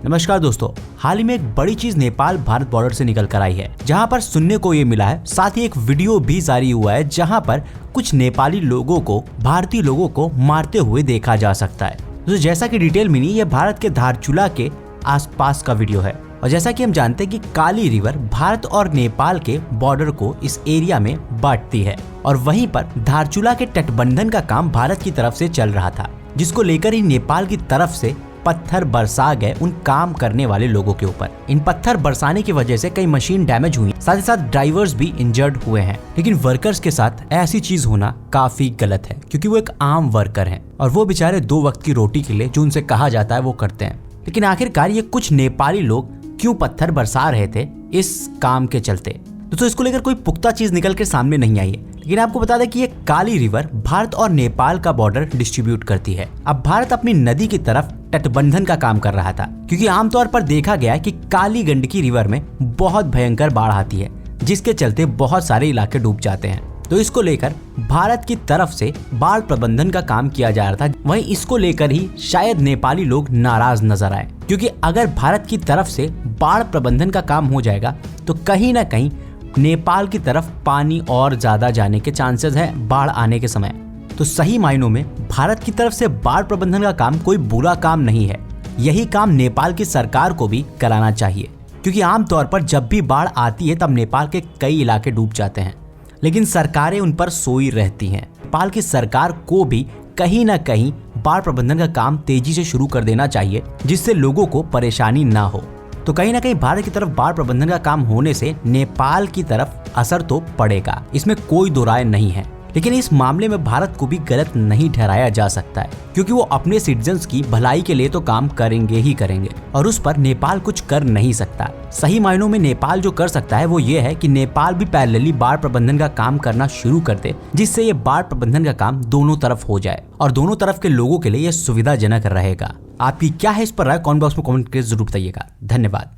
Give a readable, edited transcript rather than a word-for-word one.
नमस्कार दोस्तों, हाल ही में एक बड़ी चीज नेपाल भारत बॉर्डर से निकल कर आई है, जहां पर सुनने को ये मिला है। साथ ही एक वीडियो भी जारी हुआ है जहां पर कुछ नेपाली लोगों को भारतीय लोगों को मारते हुए देखा जा सकता है। तो जैसा कि डिटेल मिली, ये भारत के धारचूला के आसपास का वीडियो है और जैसा कि हम जानते हैं कि काली रिवर भारत और नेपाल के बॉर्डर को इस एरिया में बांटती है और वहीं पर धारचूला के तटबंधन का काम भारत की तरफ से चल रहा था, जिसको लेकर ही नेपाल की तरफ से पत्थर बरसा गए उन काम करने वाले लोगों के ऊपर। इन पत्थर बरसाने की वजह से कई मशीन डैमेज हुई, साथ ही साथ ड्राइवर्स भी इंजर्ड हुए हैं। लेकिन वर्कर्स के साथ ऐसी चीज होना काफी गलत है, क्योंकि वो एक आम वर्कर हैं और वो बेचारे 2 वक्त की रोटी के लिए जो उनसे कहा जाता है वो करते हैं। लेकिन आखिरकार ये कुछ नेपाली लोग क्यों पत्थर बरसा रहे थे इस काम के चलते, दोस्तों इसको लेकर कोई पुख्ता चीज निकल के सामने नहीं आई है। लेकिन आपको बता दें कि ये काली रिवर भारत और नेपाल का बॉर्डर डिस्ट्रीब्यूट करती है। अब भारत अपनी नदी की तरफ तटबंधन का काम कर रहा था, क्योंकि आमतौर पर देखा गया है कि काली गंडकी रिवर में बहुत भयंकर बाढ़ आती है, जिसके चलते बहुत सारे इलाके डूब जाते हैं। तो इसको लेकर भारत की तरफ से बाढ़ प्रबंधन का काम किया जा रहा था। वहीं इसको लेकर ही शायद नेपाली लोग नाराज नजर आए, क्योंकि अगर भारत की तरफ से बाढ़ प्रबंधन का काम हो जाएगा तो कहीं ना कहीं नेपाल की तरफ पानी और ज्यादा जाने के चांसेस हैं बाढ़ आने के समय। तो सही मायनों में भारत की तरफ से बाढ़ प्रबंधन का काम कोई बुरा काम नहीं है। यही काम नेपाल की सरकार को भी कराना चाहिए, क्योंकि आमतौर पर जब भी बाढ़ आती है तब नेपाल के कई इलाके डूब जाते हैं, लेकिन सरकारें उन पर सोई रहती हैं। नेपाल की सरकार को भी कहीं ना कहीं बाढ़ प्रबंधन का काम तेजी से शुरू कर देना चाहिए, जिससे लोगों को परेशानी ना हो। तो कहीं ना कहीं भारत की तरफ बाढ़ प्रबंधन का काम होने से नेपाल की तरफ असर तो पड़ेगा, इसमें कोई दो राय नहीं है। लेकिन इस मामले में भारत को भी गलत नहीं ठहराया जा सकता है, क्योंकि वो अपने सिटीजन्स की भलाई के लिए तो काम करेंगे ही करेंगे और उस पर नेपाल कुछ कर नहीं सकता। सही मायनों में नेपाल जो कर सकता है वो ये है कि नेपाल भी पैरेलली बाढ़ प्रबंधन का काम करना शुरू कर दे, जिससे ये बाढ़ प्रबंधन का काम दोनों तरफ हो जाए और दोनों तरफ के लोगों के लिए यह सुविधाजनक रहेगा। आपकी क्या है इस पर राय? कमेंट बॉक्स में कमेंट करके जरूर बताइएगा। धन्यवाद।